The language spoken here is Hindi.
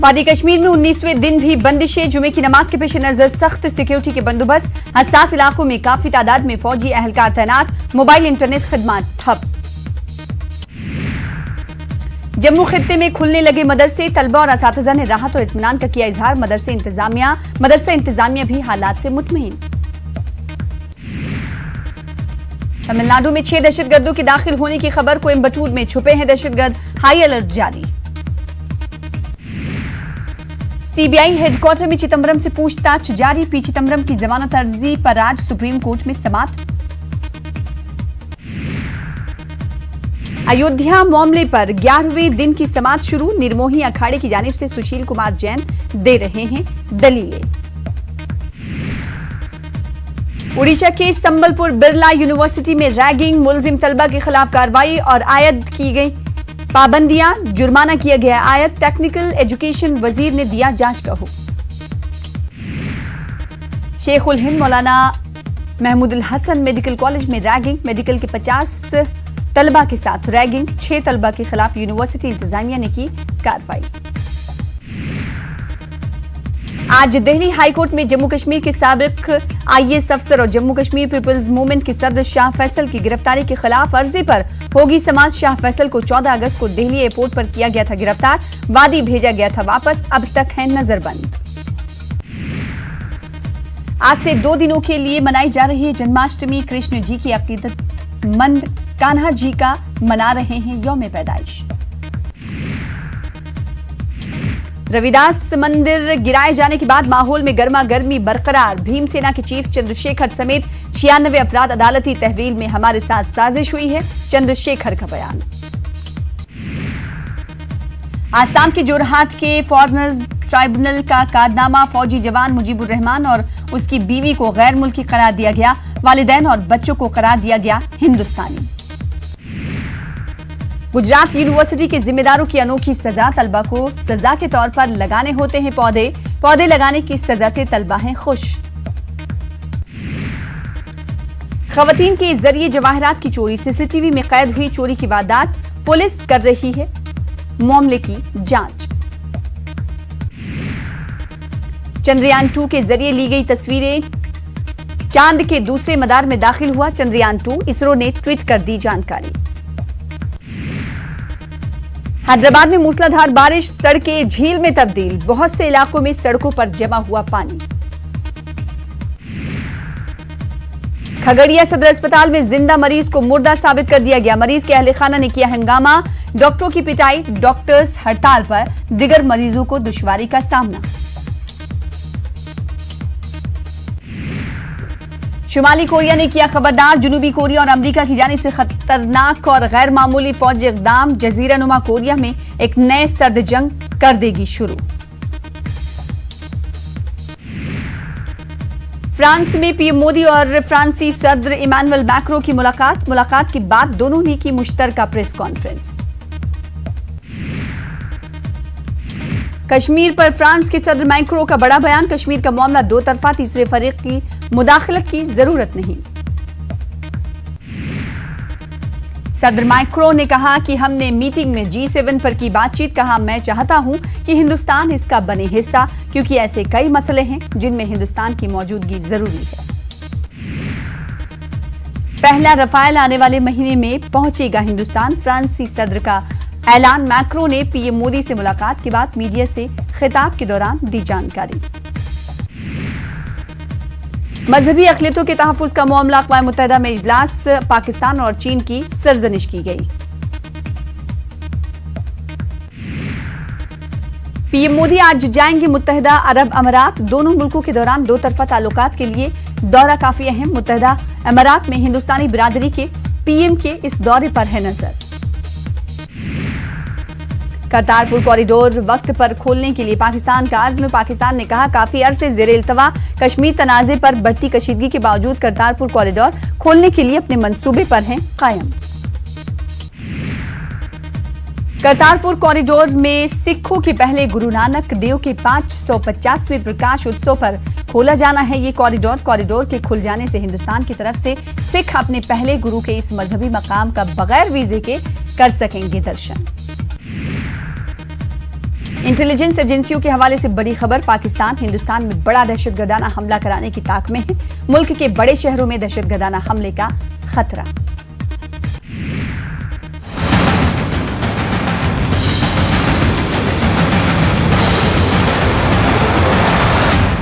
वादी कश्मीर में 19वें दिन भी बंदिशें। जुमे की नमाज के पेश नजर सख्त सिक्योरिटी के बंदोबस्त। हसास इलाकों में काफी तादाद में फौजी अहलकार तैनात। मोबाइल इंटरनेट खिदमत ठप। जम्मू खित्ते में खुलने लगे मदरसे। तलबा और असातिज़ा ने राहत और इत्मीनान का किया इजहार। मदरसा इंतजामिया भी हालात से मुतमईन। तमिलनाडु में 6 दहशतगर्दों के दाखिल होने की खबर। कोयम्बटूर में छुपे हैं दहशतगर्द। हाई अलर्ट जारी। सीबीआई हेडक्वार्टर में चिदंबरम से पूछताछ जारी। पी चिदंबरम की जमानत अर्जी पर आज सुप्रीम कोर्ट में समाअत। अयोध्या मामले पर 11वें दिन की समाअत शुरू। निर्मोही अखाड़े की जानिब से सुशील कुमार जैन दे रहे हैं दलीलें। उड़ीसा के संबलपुर बिरला यूनिवर्सिटी में रैगिंग। मुलजिम तलबा के खिलाफ कार्रवाई और आयद की गई पाबंदियां। जुर्माना किया गया आयद। टेक्निकल एजुकेशन वजीर ने दिया जांच का हुक्म। शेख उल हिंद मौलाना महमूदुल हसन मेडिकल कॉलेज में रैगिंग। मेडिकल के 50 तलबा के साथ रैगिंग। 6 तलबा के खिलाफ यूनिवर्सिटी इंतजामिया ने की कार्रवाई। आज दिल्ली हाईकोर्ट में जम्मू कश्मीर के साबिक आईएएस अफसर और जम्मू कश्मीर पीपल्स मूवमेंट के सदर शाह फैसल की गिरफ्तारी के खिलाफ अर्जी पर होगी समाअत। शाह फैसल को 14 अगस्त को दिल्ली एयरपोर्ट पर किया गया था गिरफ्तार। वादी भेजा गया था वापस। अब तक है नजरबंद। आज से 2 दिनों के लिए मनाई जा रही है जन्माष्टमी। कृष्ण जी की अकीदतमंद कान्हा जी का मना रहे हैं यौम पैदाइश। रविदास मंदिर गिराए जाने के बाद माहौल में गर्मा गर्मी बरकरार। भीमसेना के चीफ चंद्रशेखर समेत 96 अफराद अदालती तहवील में हमारे साथ साजिश हुई है। चंद्रशेखर का बयान। आसाम के जोरहाट के फॉरेनर्स ट्राइब्यूनल का कारनामा। फौजी जवान मुजीबुर रहमान और उसकी बीवी को गैर मुल्की करार दिया गया। वालिदैन और बच्चों को करार दिया गया हिंदुस्तानी। गुजरात यूनिवर्सिटी के जिम्मेदारों की अनोखी सजा। तलबा को सजा के तौर पर लगाने होते हैं पौधे। पौधे लगाने की सजा से तलबा हैं खुश। खवातीन के जरिए जवाहरात की चोरी। सीसीटीवी में कैद हुई चोरी की वारदात। पुलिस कर रही है मामले की जांच। चंद्रयान 2 के जरिए ली गई तस्वीरें। चांद के दूसरे मदार में दाखिल हुआ चंद्रयान 2। इसरो ने ट्वीट कर दी जानकारी। हैदराबाद में मूसलाधार बारिश। सड़कें झील में तब्दील। बहुत से इलाकों में सड़कों पर जमा हुआ पानी। खगड़िया सदर अस्पताल में जिंदा मरीज को मुर्दा साबित कर दिया गया। मरीज के अहले खाना ने किया हंगामा। डॉक्टरों की पिटाई। डॉक्टर्स हड़ताल पर। दिगर मरीजों को दुश्वारी का सामना। शुमाली कोरिया ने किया खबरदार। जनूबी कोरिया और अमेरिका की जानिब से खतरनाक और गैर मामूली फौजी इक़दाम। जजीरा नुमा कोरिया में एक नए सर्द जंग कर देगी शुरू। फ्रांस में पीएम मोदी और फ्रांसी सदर इमानुएल मैक्रों की मुलाकात के बाद दोनों ने की मुश्तरका प्रेस कॉन्फ्रेंस। कश्मीर पर फ्रांस के सदर मैक्रों का बड़ा बयान। कश्मीर का मामला 2 तरफा। तीसरे फरीक की मुदाखलत की जरूरत नहीं। सदर मैक्रों ने कहा कि हमने मीटिंग में G7 पर की बातचीत। कहा मैं चाहता हूं कि हिंदुस्तान इसका बने हिस्सा, क्योंकि ऐसे कई मसले हैं जिनमें हिंदुस्तान की मौजूदगी जरूरी है। पहला रफाल आने वाले महीने में पहुंचेगा हिंदुस्तान। फ्रांसी सदर का ऐलान। मैक्रों ने पीएम मोदी से मुलाकात के बाद मीडिया से खिताब के दौरान दी जानकारी। मजहबी अक़लियतों के तहफ़्फ़ुज़ का मामला। अक़वाम मुत्तहिदा में इजलास। पाकिस्तान और चीन की सरजनिश की गई। पीएम मोदी आज जाएंगे मुत्तहिदा अरब अमारात। दोनों मुल्कों के दौरान 2 तरफा ताल्लुकात के लिए दौरा काफी अहम। मुत्तहिदा अमारात में हिंदुस्तानी बिरादरी के पीएम के इस दौरे पर है नजर। करतारपुर कॉरिडोर वक्त पर खोलने के लिए पाकिस्तान का आज़्म। पाकिस्तान ने कहा काफी अरसे ज़ेरे इल्तवा कश्मीर तनाज़े पर बढ़ती कशीदगी के बावजूद करतारपुर कॉरिडोर खोलने के लिए अपने मंसूबे पर हैं कायम। करतारपुर कॉरिडोर में सिखों के पहले गुरु नानक देव के 550वें प्रकाश उत्सव पर खोला जाना है ये कॉरिडोर के खुल जाने से हिंदुस्तान की तरफ से सिख अपने पहले गुरु के इस मजहबी मकाम का बगैर वीजे के कर सकेंगे दर्शन। इंटेलिजेंस एजेंसियों के हवाले से बड़ी खबर, पाकिस्तान हिंदुस्तान में बड़ा दहशतगर्दाना हमला कराने की ताक में है। मुल्क के बड़े शहरों में दहशतगर्दाना हमले का खतरा।